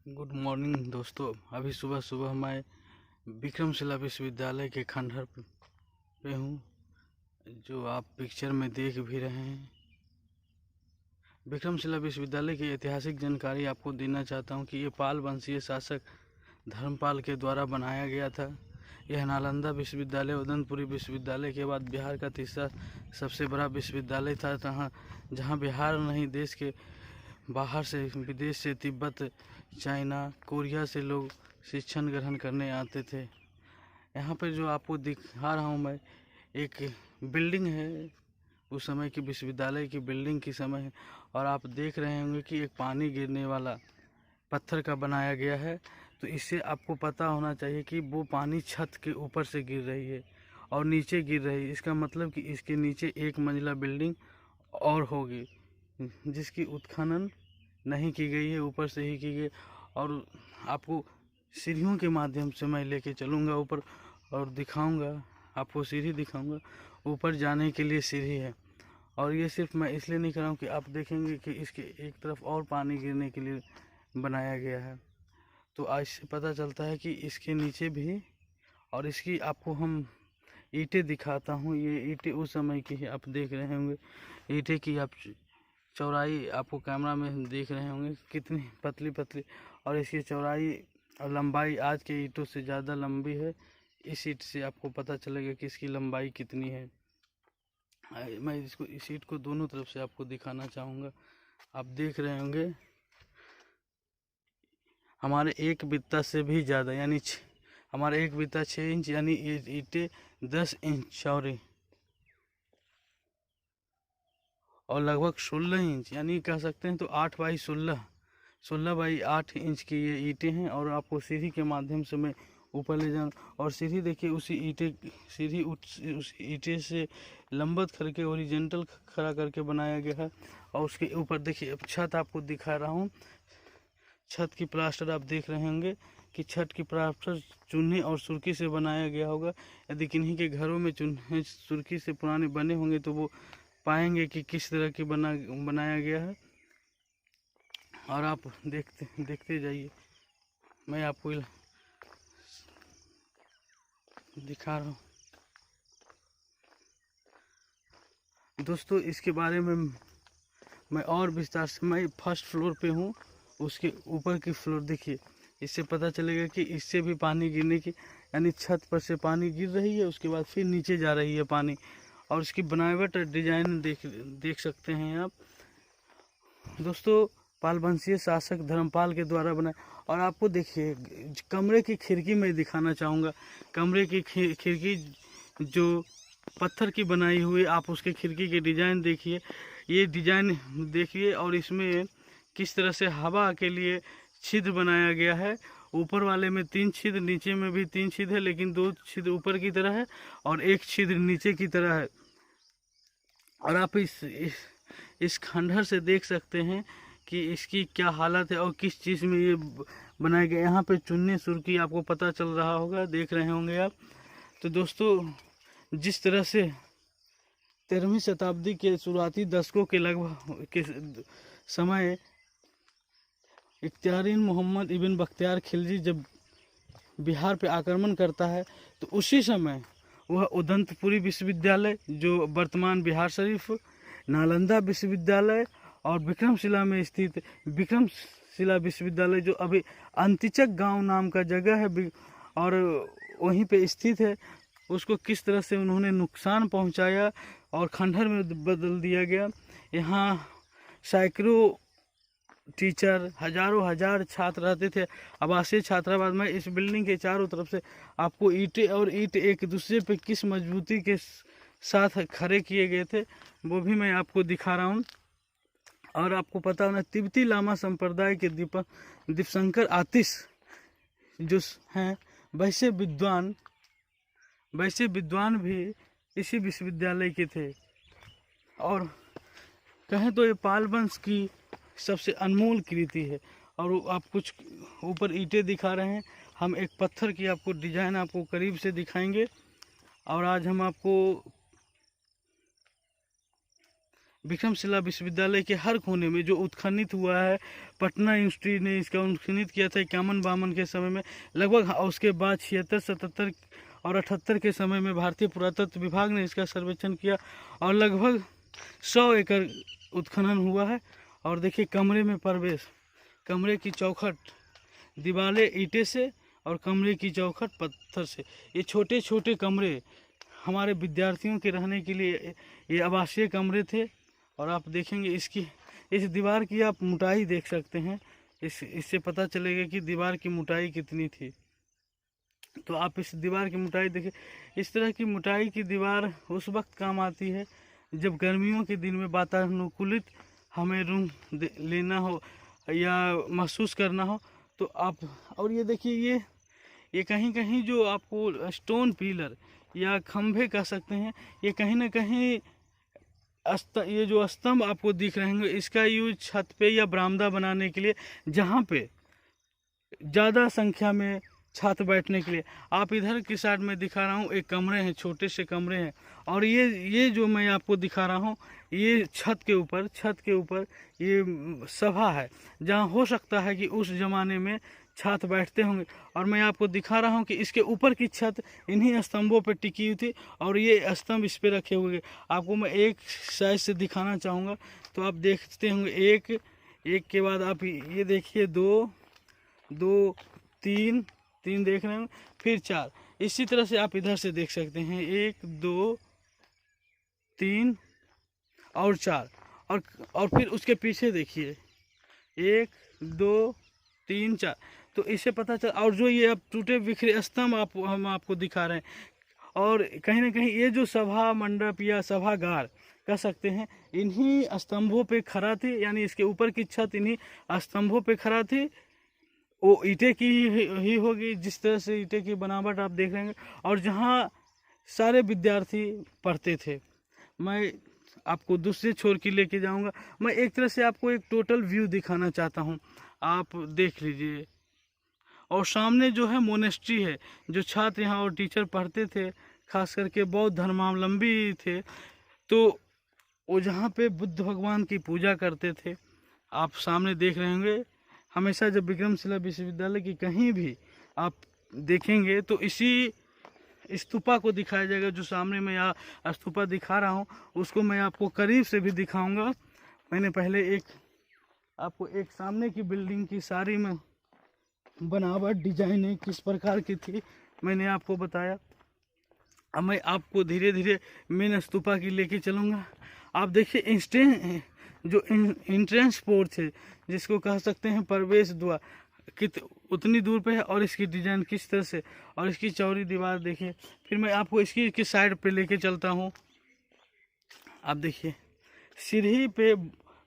Good morning दोस्तों। अभी सुबह सुबह मैं विक्रमशिला विश्वविद्यालय के खंडहर पे हूँ, जो आप पिक्चर में देख भी रहे हैं। विक्रमशिला विश्वविद्यालय की ऐतिहासिक जानकारी आपको देना चाहता हूँ कि ये पाल वंशीय शासक धर्मपाल के द्वारा बनाया गया था। यह नालंदा विश्वविद्यालय उदयपुरी विश्वविद्यालय के बाद बिहार का तीसरा सबसे बड़ा विश्वविद्यालय था, जहाँ बिहार नहीं देश के बाहर से, विदेश से, तिब्बत, चाइना, कोरिया से लोग शिक्षण ग्रहण करने आते थे। यहाँ पर जो आपको दिखा रहा हूँ मैं, एक बिल्डिंग है, उस समय की विश्वविद्यालय की बिल्डिंग की समय है। और आप देख रहे होंगे कि एक पानी गिरने वाला पत्थर का बनाया गया है। तो इससे आपको पता होना चाहिए कि वो पानी छत के ऊपर से गिर रही है और नीचे गिर रही है। इसका मतलब कि इसके नीचे एक मंजिला बिल्डिंग और होगी, जिसकी उत्खनन नहीं की गई है, ऊपर से ही की गई। और आपको सीढ़ियों के माध्यम से मैं लेके चलूँगा ऊपर और दिखाऊंगा, आपको सीढ़ी दिखाऊंगा। ऊपर जाने के लिए सीढ़ी है। और ये सिर्फ मैं इसलिए नहीं कर रहा हूँ कि आप देखेंगे कि इसके एक तरफ और पानी गिरने के लिए बनाया गया है। तो आज से पता चलता है कि इसके नीचे भी, और इसकी आपको हम ईंटें दिखाता हूँ। ये ईंटें उस समय की है, आप देख रहे होंगे ईंटें की आप चौड़ाई आपको कैमरा में देख रहे होंगे कितनी पतली पतली, और इसकी चौड़ाई और लंबाई आज के ईंटों से ज़्यादा लंबी है। इस ईंट से आपको पता चलेगा कि इसकी लंबाई कितनी है। मैं इस ईंट को दोनों तरफ से आपको दिखाना चाहूँगा। आप देख रहे होंगे हमारे एक बित्ता से भी ज़्यादा, यानी हमारे एक बित्ता 6 इंच, यानी ईंटें 10 इंच चौड़ी और लगभग 16 इंच, यानी कह सकते हैं तो 8 बाई 16 बाई 8 इंच की ये ईंटें हैं। और आपको सीढ़ी के माध्यम से मैं ऊपर ले जाऊँ, और सीढ़ी देखिए सीढ़ी उस ईंटे से लंबत करके ओरिजेंटल खड़ा करके बनाया गया है। और उसके ऊपर देखिए, अब छत आपको दिखा रहा हूँ। छत की प्लास्टर आप देख रहे होंगे कि छत की प्लास्टर चूने और सुर्की से बनाया गया होगा। यदि किन्हीं के घरों में चूने सुर्की से पुराने बने होंगे तो वो पाएंगे कि किस तरह की बनाया गया है। और आप देखते जाइए, मैं आपको दिखा रहा हूँ। दोस्तों, इसके बारे में मैं और विस्तार से, मैं फर्स्ट फ्लोर पे हूँ, उसके ऊपर की फ्लोर देखिए। इससे पता चलेगा कि इससे भी पानी गिरने की, यानी छत पर से पानी गिर रही है, उसके बाद फिर नीचे जा रही है पानी। और इसकी बनावट डिजाइन देख सकते हैं आप। दोस्तों, पाल वंशीय शासक धर्मपाल के द्वारा बनाया। और आपको देखिए कमरे की खिड़की मैं दिखाना चाहूँगा। कमरे की खिड़की जो पत्थर की बनाई हुई, आप उसके खिड़की के डिजाइन देखिए, ये डिजाइन देखिए। और इसमें किस तरह से हवा के लिए छिद्र बनाया गया है। ऊपर वाले में 3 छिद्र, नीचे में भी 3 छिद्र है, लेकिन 2 छिद्र ऊपर की तरह है और 1 छिद्र नीचे की तरह है। और आप इस खंडहर से देख सकते हैं कि इसकी क्या हालत है और किस चीज़ में ये बनाया गया। यहाँ पे चुन्नी सुर्खी आपको पता चल रहा होगा, देख रहे होंगे आप। तो दोस्तों, जिस तरह से 13वीं शताब्दी के शुरुआती दशकों के लगभग के समय इख्तियार मोहम्मद इब्न बख्तियार खिलजी जब बिहार पे आक्रमण करता है, तो उसी समय वह उदयपुरी विश्वविद्यालय, जो वर्तमान बिहार शरीफ, नालंदा विश्वविद्यालय और विक्रमशिला में स्थित विक्रमशिला विश्वविद्यालय, जो अभी अंतिचक गांव नाम का जगह है और वहीं पे स्थित है, उसको किस तरह से उन्होंने नुकसान पहुंचाया और खंडहर में बदल दिया गया। यहाँ सैकड़ों टीचर, हजारों हजार छात्र रहते थे। आवासीय छात्रावास में इस बिल्डिंग के चारों तरफ से आपको ईंटें और ईंट एक दूसरे पे किस मजबूती के साथ खड़े किए गए थे, वो भी मैं आपको दिखा रहा हूँ। और आपको पता होना, तिब्बती लामा संप्रदाय के दीपशंकर आतिश जो हैं, वैसे विद्वान भी इसी विश्वविद्यालय के थे। और कहें तो ये पाल वंश की सबसे अनमोल कृति है। और आप कुछ ऊपर ईंटें दिखा रहे हैं, हम एक पत्थर की आपको डिजाइन आपको करीब से दिखाएंगे। और आज हम आपको विक्रमशिला विश्वविद्यालय के हर कोने में जो उत्खनन हुआ है, पटना यूनिवर्सिटी ने इसका उत्खनन किया था 51-52 के समय में लगभग, उसके बाद 76, 77 और 78 के समय में भारतीय पुरातत्व विभाग ने इसका सर्वेक्षण किया और लगभग 100 एकड़ उत्खनन हुआ है। और देखिए कमरे में प्रवेश, कमरे की चौखट दीवारें ईंटें से और कमरे की चौखट पत्थर से। ये छोटे छोटे कमरे हमारे विद्यार्थियों के रहने के लिए ये आवासीय कमरे थे। और आप देखेंगे इसकी, इस दीवार की आप मोटाई देख सकते हैं, इससे पता चलेगा कि दीवार की मोटाई कितनी थी। तो आप इस दीवार की मोटाई देखिए, इस तरह की मोटाई की दीवार उस वक्त काम आती है जब गर्मियों के दिन में वातानुकूलित हमें रूम लेना हो या महसूस करना हो तो आप। और ये देखिए, ये कहीं कहीं जो आपको स्टोन पिलर या खंभे कह सकते हैं, ये कहीं ना कहीं ये जो स्तंभ आपको दिख रहे होंगे, इसका यूज छत पे या बरामदा बनाने के लिए, जहाँ पे ज़्यादा संख्या में छात्र बैठने के लिए। आप इधर की साइड में दिखा रहा हूँ, एक कमरे हैं, छोटे से कमरे हैं। और ये जो मैं आपको दिखा रहा हूँ, ये छत के ऊपर ये सभा है, जहाँ हो सकता है कि उस ज़माने में छात्र बैठते होंगे। और मैं आपको दिखा रहा हूँ कि इसके ऊपर की छत इन्हीं स्तंभों पर टिकी हुई थी और ये स्तंभ इस पर रखे हुए। आपको मैं एक साइड से दिखाना चाहूँगा, तो आप देखते होंगे एक के बाद आप ये देखिए, दो, तीन देख रहे हैं, फिर 4। इसी तरह से आप इधर से देख सकते हैं, 1, 2, 3 और 4। और फिर उसके पीछे देखिए, 1, 2, 3, 4। तो इससे पता चल। और जो ये अब टूटे बिखरे स्तंभ हम आपको दिखा रहे हैं, और कहीं ना कहीं ये जो सभा मंडप या सभागार कह सकते हैं, इन्हीं स्तंभों पे खड़ा थी, यानी इसके ऊपर की छत इन्हीं स्तंभों पे खड़ा थी। वो ईंटे की ही होगी, जिस तरह से ईंटे की बनावट आप देख रहे हैं। और जहाँ सारे विद्यार्थी पढ़ते थे, मैं आपको दूसरे छोर की लेके जाऊंगा। मैं एक तरह से आपको एक टोटल व्यू दिखाना चाहता हूँ, आप देख लीजिए। और सामने जो है मोनेस्ट्री है, जो छात्र यहाँ और टीचर पढ़ते थे, खास करके बौद्ध धर्मावलंबी थे, तो वो जहाँ पे बुद्ध भगवान की पूजा करते थे, आप सामने देख रहे होंगे। हमेशा जब विक्रमशिला विश्वविद्यालय की कहीं भी आप देखेंगे तो इसी स्तूपा को दिखाया जाएगा। जो सामने मैं यहाँ स्तूपा दिखा रहा हूँ, उसको मैं आपको करीब से भी दिखाऊंगा। मैंने पहले आपको एक सामने की बिल्डिंग की सारी में बनावट, डिजाइनिंग किस प्रकार की थी मैंने आपको बताया। अब मैं आपको धीरे धीरे मेन स्तूपा की लेके चलूँगा। आप देखिए, जो इंट्रेंस पोर्च है, जिसको कह सकते हैं प्रवेश द्वार, उतनी दूर पे है। और इसकी डिजाइन किस तरह से, और इसकी चौड़ी दीवार देखिए। फिर मैं आपको इसकी साइड पे लेके चलता हूँ। आप देखिए, सीढ़ी पे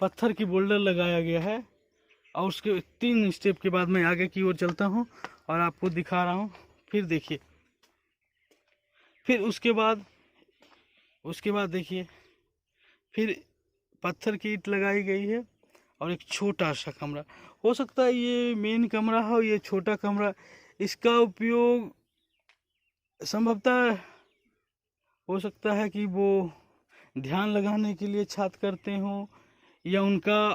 पत्थर की बोल्डर लगाया गया है। और उसके 3 स्टेप के बाद मैं आगे की ओर चलता हूँ और आपको दिखा रहा हूँ। फिर देखिए, फिर उसके बाद देखिए, फिर पत्थर की ईंट लगाई गई है और एक छोटा सा कमरा। हो सकता है ये मेन कमरा हो, ये छोटा कमरा। इसका उपयोग संभवतः हो सकता है कि वो ध्यान लगाने के लिए छात्र करते हों, या उनका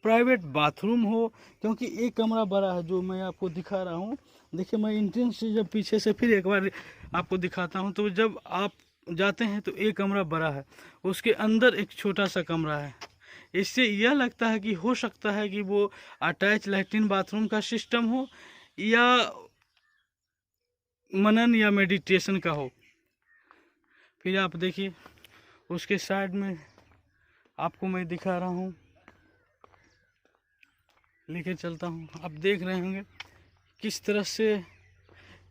प्राइवेट बाथरूम हो, क्योंकि एक कमरा बड़ा है जो मैं आपको दिखा रहा हूँ। देखिए, मैं इंट्रेंस से जब पीछे से फिर एक बार आपको दिखाता हूँ, तो जब आप जाते हैं तो एक कमरा बड़ा है, उसके अंदर एक छोटा सा कमरा है। इससे यह लगता है कि हो सकता है कि वो अटैच लैट्रिन बाथरूम का सिस्टम हो, या मनन या मेडिटेशन का हो। फिर आप देखिए, उसके साइड में आपको मैं दिखा रहा हूँ, लेके चलता हूँ। आप देख रहे होंगे किस तरह से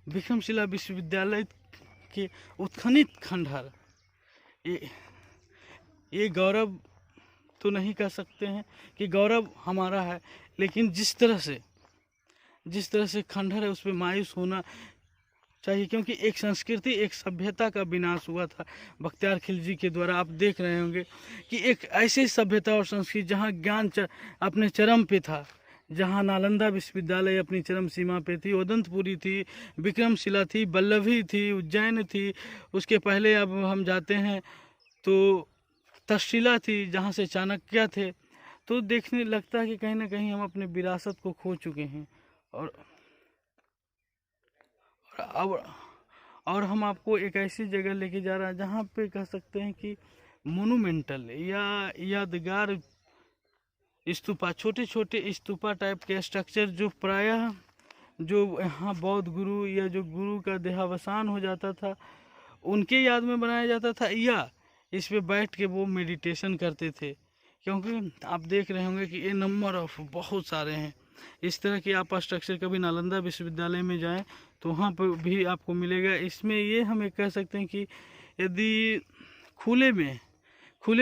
विक्रमशिला विश्वविद्यालय के उत्खनित खंडहर, ये गौरव तो नहीं कह सकते हैं कि गौरव हमारा है, लेकिन जिस तरह से खंडहर है, उस पर मायूस होना चाहिए। क्योंकि एक संस्कृति, एक सभ्यता का विनाश हुआ था बख्तियार खिलजी के द्वारा। आप देख रहे होंगे कि एक ऐसी सभ्यता और संस्कृति जहाँ ज्ञान अपने चरम पे था, जहाँ नालंदा विश्वविद्यालय अपनी चरम सीमा पे थी, उदंतपुरी थी, विक्रमशिला थी, वल्लभी थी, उज्जैन थी। उसके पहले अब हम जाते हैं तो तक्षशिला थी जहाँ से चाणक्य थे। तो देखने लगता है कि कहीं ना कहीं हम अपने विरासत को खो चुके हैं। और अब और हम आपको एक ऐसी जगह लेके जा रहे हैं जहाँ पे कह सकते हैं कि मोनूमेंटल या यादगार स्तूपा, छोटे छोटे स्तूपा टाइप के स्ट्रक्चर जो प्रायः जो यहाँ बौद्ध गुरु या जो गुरु का देहावसान हो जाता था उनके याद में बनाया जाता था, या इस पे बैठ के वो मेडिटेशन करते थे। क्योंकि आप देख रहे होंगे कि ये नंबर ऑफ बहुत सारे हैं इस तरह के। आप स्ट्रक्चर कभी नालंदा विश्वविद्यालय में जाएं तो वहाँ पर भी आपको मिलेगा। इसमें ये हमें कह सकते हैं कि यदि खुले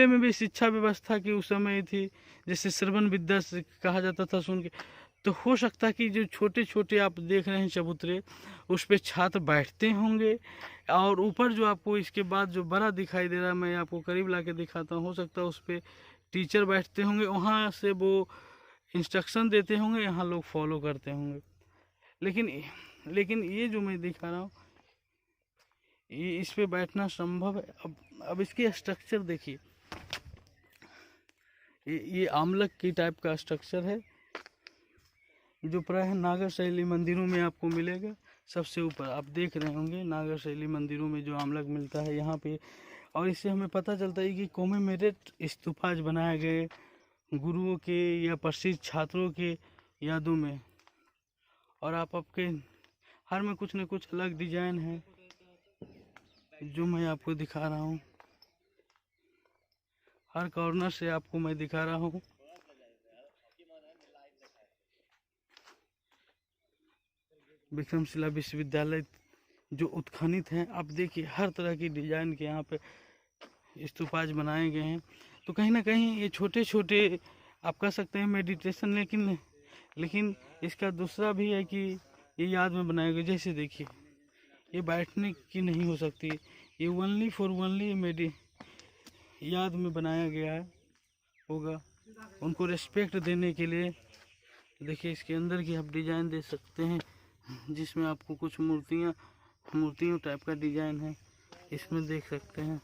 में भी शिक्षा व्यवस्था की उस समय थी, जैसे श्रवण विद्या से कहा जाता था सुन के, तो हो सकता है कि जो छोटे छोटे आप देख रहे हैं चबूतरे उस पर छात्र बैठते होंगे। और ऊपर जो आपको इसके बाद जो बड़ा दिखाई दे रहा है, मैं आपको करीब ला के दिखाता हूँ, हो सकता है उस पर टीचर बैठते होंगे, वहाँ से वो इंस्ट्रक्शन देते होंगे, यहाँ लोग फॉलो करते होंगे। लेकिन ये जो मैं दिखा रहा हूँ ये इस पे बैठना संभव है। अब इसके स्ट्रक्चर देखिए, ये आमलक की टाइप का स्ट्रक्चर है जो प्रायः नागर शैली मंदिरों में आपको मिलेगा। सबसे ऊपर आप देख रहे होंगे नागर शैली मंदिरों में जो आमलक मिलता है यहाँ पे। और इससे हमें पता चलता है कि कॉमेमोरेट स्तूपा बनाए गए गुरुओं के या प्रसिद्ध छात्रों के यादों में। और आप आपके हर में कुछ न कुछ अलग डिजाइन है जो मैं आपको दिखा रहा हूँ। हर कॉर्नर से आपको मैं दिखा रहा हूँ। विक्रमशिला विश्वविद्यालय जो उत्खनित हैं, आप देखिए हर तरह की डिजाइन के यहाँ पे स्तूपाज बनाए गए हैं। तो कहीं ना कहीं ये छोटे छोटे आप कह सकते हैं मेडिटेशन, लेकिन इसका दूसरा भी है कि ये याद में बनाए गए। जैसे देखिए ये बैठने की नहीं हो सकती, ये ओनली याद में बनाया गया है होगा, उनको रिस्पेक्ट देने के लिए। देखिए इसके अंदर की आप डिजाइन दे सकते हैं जिसमें आपको कुछ मूर्तियों टाइप का डिजाइन है, इसमें देख सकते हैं।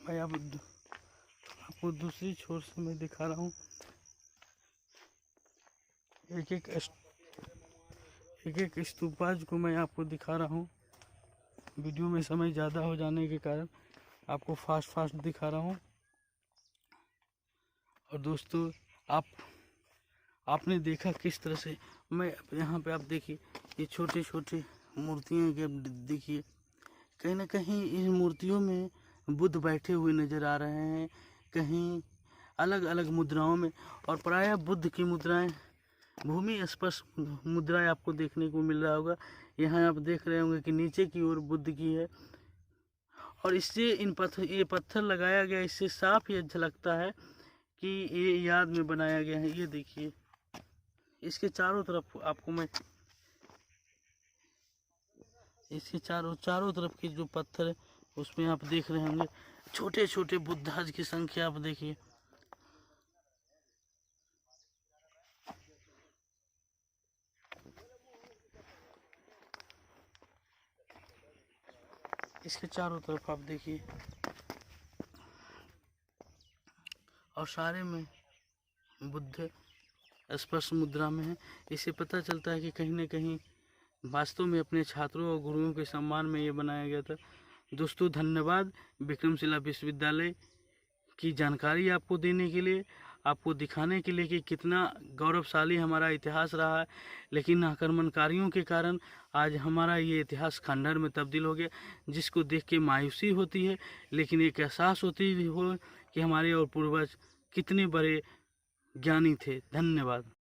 भाई आपको दूसरी छोर से मैं दिखा रहा हूँ। एक एक स्तूपाज को मैं आपको दिखा रहा हूँ। वीडियो में समय ज़्यादा हो जाने के कारण आपको फास्ट दिखा रहा हूँ। और दोस्तों आपने देखा किस तरह से मैं यहाँ पे, आप देखिए ये छोटे छोटे मूर्तियाँ के देखिए, कहीं ना कहीं इन मूर्तियों में बुद्ध बैठे हुए नज़र आ रहे हैं, कहीं अलग अलग मुद्राओं में। और प्रायः बुद्ध की मुद्राएं भूमि स्पर्श मुद्राएं आपको देखने को मिल रहा होगा। यहाँ आप देख रहे होंगे कि नीचे की ओर बुद्ध की है। और इससे ये पत्थर लगाया गया, इससे साफ ये झलकता है कि ये याद में बनाया गया है। ये देखिए इसके चारों तरफ आपको मैं इसके चारों तरफ के जो पत्थर है उसमें आप देख रहे होंगे छोटे छोटे बुद्धाज की संख्या आप देखिए। इसके चारों तरफ आप देखिए और सारे में बुद्ध स्पर्श मुद्रा में है। इससे पता चलता है कि कहीं ना कहीं वास्तव में अपने छात्रों और गुरुओं के सम्मान में ये बनाया गया था। दोस्तों धन्यवाद विक्रमशिला विश्वविद्यालय की जानकारी आपको देने के लिए, आपको दिखाने के लिए कि कितना गौरवशाली हमारा इतिहास रहा है। लेकिन आक्रमणकारियों के कारण आज हमारा ये इतिहास खंडहर में तब्दील हो गया, जिसको देख के मायूसी होती है, लेकिन एक एहसास होती हो कि हमारे और पूर्वज कितने बड़े ज्ञानी थे। धन्यवाद।